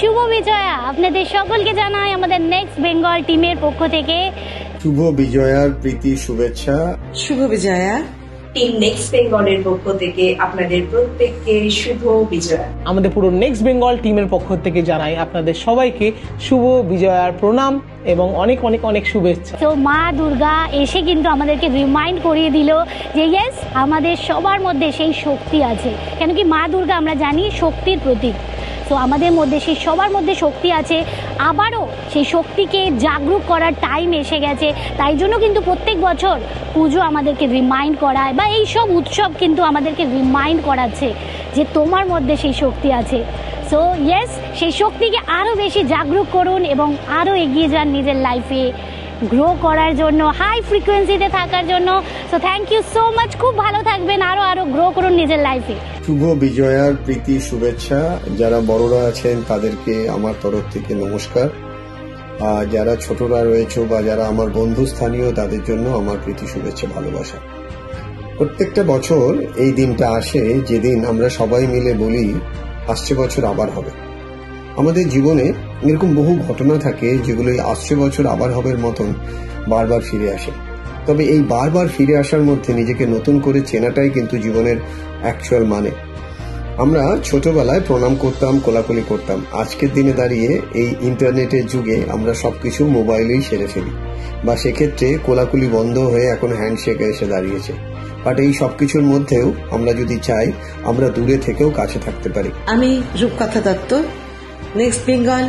শুভ বিজয়া আপনাদের সকলকে জানাই আমাদের নেক্সট বেঙ্গল টিমের পক্ষ থেকে শুভ বিজয়ার প্রীতি শুভেচ্ছা। শুভ বিজয়া টিম নেক্সট বেঙ্গলের পক্ষ থেকে আপনাদের প্রত্যেককে শুভ বিজয়া। আমাদের পুরো নেক্সট বেঙ্গল টিমের পক্ষ থেকে জানাই আপনাদের সবাইকে শুভ বিজয়ার প্রণাম এবং অনেক অনেক অনেক শুভেচ্ছা। তো মা দুর্গা এসে কিন্তু আমাদেরকে রিমাইন্ড করিয়ে দিল যে ইয়েস আমাদের সবার মধ্যে সেই শক্তি আছে, কেন কি মা দুর্গা আমরা জানি শক্তির প্রতীক। তো আমাদের মধ্যে সেই সবার মধ্যে শক্তি আছে, আবারও সেই শক্তিকে জাগরুক করার টাইম এসে গেছে। তাই জন্য কিন্তু প্রত্যেক বছর পুজো আমাদেরকে রিমাইন্ড করায় বা এই সব উৎসব কিন্তু আমাদেরকে রিমাইন্ড করাচ্ছে যে তোমার মধ্যে সেই শক্তি আছে। সো ইয়েস সেই শক্তিকে আরও বেশি জাগরুক করুন এবং আরও এগিয়ে যান নিজের লাইফে গ্রো করার জন্য, হাই ফ্রিকোয়েন্সিতে থাকার জন্য। So thank you so much, খুব ভালো থাকবেন, আরও গ্রো করুন নিজের লাইফে। শুভ বিজয়ার প্রীতি শুভেচ্ছা। যারা বড়রা আছেন তাদেরকে আমার তরফ থেকে নমস্কার, আর যারা ছোটরা রয়েছে বা যারা আমার বন্ধু স্থানীয় তাদের জন্য আমার প্রীতি শুভেচ্ছা ভালোবাসা। প্রত্যেকটা বছর এই দিনটা আসে যেদিন আমরা সবাই মিলে বলি আসছে বছর আবার হবে। আমাদের জীবনে এরকম বহু ঘটনা থাকে যেগুলো আসছে বছর আবার হবের মতন বারবার ফিরে আসে। তবে এই বারবার ফিরে আসার মধ্যে নিজেকে নতুন করে চেনাটাই কিন্তু জীবনের অ্যাকচুয়াল মানে। আমরা ছোটবেলায় প্রণাম করতাম, কোলাকুলি করতাম। আজকের দিনে দাঁড়িয়ে এই ইন্টারনেটের যুগে আমরা সবকিছু মোবাইলেই সেরে ফেলি, বা সেক্ষেত্রে কোলাকুলি বন্ধ হয়ে এখন হ্যান্ডশেকে এসে দাঁড়িয়েছে। বাট এই সবকিছুর মধ্যেও আমরা যদি চাই আমরা দূরে থেকেও কাছে থাকতে পারি। আমি রূপকথা Dutta, next Bengal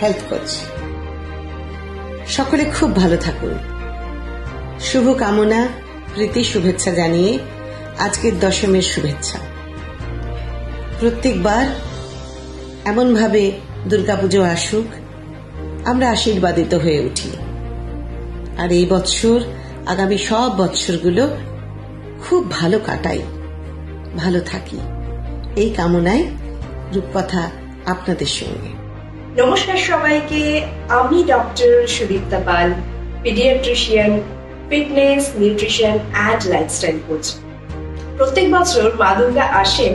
health coach. সকলে খুব ভালো থাকুন, শুভ কামনা, প্রীতি শুভেচ্ছা জানিয়ে আজকের দশমীর শুভেচ্ছা। প্রত্যেকবার এমনভাবে দুর্গাপুজো আসুক আমরা আশীর্বাদিত হয়ে উঠি, আর এই বৎসর আগামী সব বৎসরগুলো খুব ভালো কাটাই, ভালো থাকি, এই কামনায় রূপকথা আপনাদের সঙ্গে। নমস্কার সবাইকে, আমি doctor Sudipta Pal, paediatrician, fitness, nutrition and lifestyle coach. প্রত্যেক বছর মা দুর্গা আসেন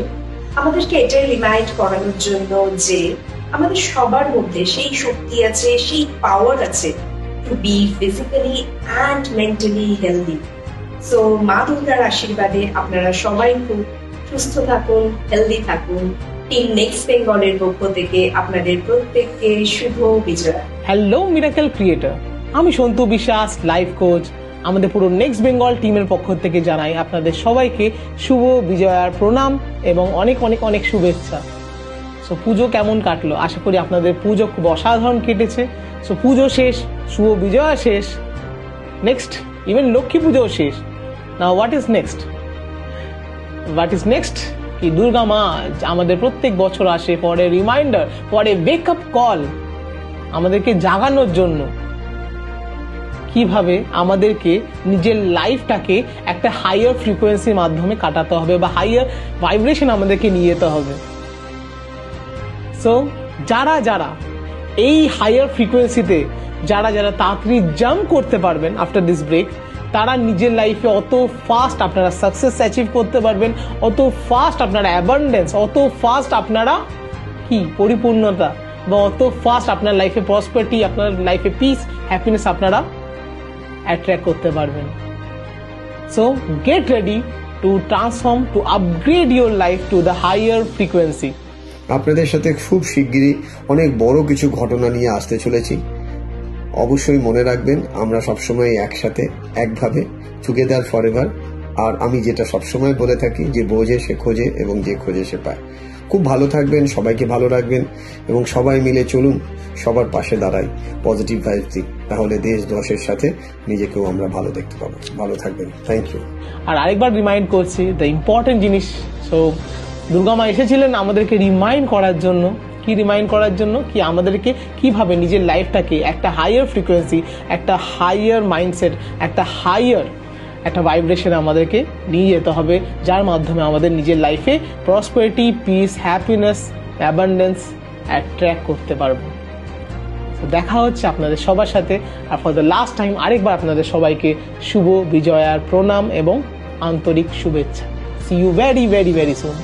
আমাদেরকে এটাই রিমাইন্ড করানোর জন্য যে আমাদের সবার মধ্যে সেই শক্তি আছে, সেই পাওয়ার আছে to be physically and mentally healthy. So মা দুর্গার আশীর্বাদে আপনারা সবাই খুব সুস্থ থাকুন, হেলদি থাকুন। টিম নেক্সট বেঙ্গলের পক্ষ থেকে আপনাদের প্রত্যেককে শুভ বিজয়া। হ্যালো মিরাকেল ক্রিয়েটর, আমি সন্তু বিশ্বাস, লাইফ কোচ। আমাদের পুরো নেক্সট বেঙ্গল টিমের পক্ষ থেকে জানাই আপনাদের সবাইকে শুভ বিজয়ার প্রণাম এবং অনেক অনেক অনেক শুভেচ্ছা। সো পুজো কেমন কাটলো? আশা করি আপনাদের পুজো খুব অসাধারণ কেটেছে। সো পুজো শেষ, শুভ বিজয়া শেষ, নেক্সট ইভেন লক্ষ্মী পুজোও শেষ। Now what is next? What is next কি দুর্গা মা আমাদের প্রত্যেক বছর আসে for a reminder, for a wake up call, আমাদেরকে জাগানোর জন্য কিভাবে আমাদেরকে নিজের লাইফটাকে একটা হাইয়ার ফ্রিকোয়েন্সির মাধ্যমে কাটাতে হবে বা হাইয়ার ভাইব্রেশন আমাদেরকে নিয়ে যেতে হবে। সো যারা যারা এই হাইয়ার ফ্রিকোয়েন্সিতে যারা যারা তাড়াতাড়ি জাম্প করতে পারবেন আফটার দিস ব্রেক, তারা নিজের লাইফে অত ফাস্ট আপনারা সাকসেস অ্যাচিভ করতে পারবেন, অত ফাস্ট আপনারা অ্যাবান্ডেন্স, অত ফাস্ট আপনারা কি পরিপূর্ণতা বা অত ফাস্ট আপনার লাইফে প্রসপারিটি, আপনার লাইফে পিস, হ্যাপিনেস আপনারা অ্যাট্রাক্ট করতে পারবেন। So get ready to transform, to upgrade your life to the higher frequency. আপনাদের সাথে খুব শিগগিরই অনেক বড় কিছু ঘটনা নিয়ে আসতে চলেছি। অবশ্যই মনে রাখবেন আমরা সবসময় একসাথে, একভাবে, টুগেদার ফরএভার। আর আমি যেটা সবসময় বলে থাকি যে বোঝে সে খোঁজে এবং যে খোঁজে সে পায়। খুব ভালো থাকবেন, সবাইকে ভালো রাখবেন এবং সবাই মিলে চলুন, সবার পাশে দাঁড়াই, পজিটিভ ভাইবস দিই, তাহলে দেশ দশের সাথে নিজেকেও আমরা ভালো দেখতে পাবো। ভালো থাকবেন, থ্যাংক ইউ। আর আরেকবার রিমাইন্ড করছি দ্য ইম্পর্টেন্ট জিনিস। সো দুর্গা মা এসেছিলেন আমাদেরকে রিমাইন্ড করার জন্য, কি রিমাইন্ড করার জন্য কি আমাদেরকে কিভাবে নিজের লাইফটাকে একটা হাইয়ার ফ্রিকোয়েন্সি, একটা হাইয়ার মাইন্ডসেট, একটা ভাইব্রেশন আমাদেরকে নিয়ে যেতে হবে, যার মাধ্যমে আমাদের নিজের লাইফে prosperity, peace, happiness, abundance attract করতে পারবো। দেখা হচ্ছে আপনাদের সবার সাথে। আর ফর দ্য লাস্ট টাইম আরেকবার আপনাদের সবাইকে শুভ বিজয়ার প্রণাম এবং আন্তরিক শুভেচ্ছা। See you very very very soon.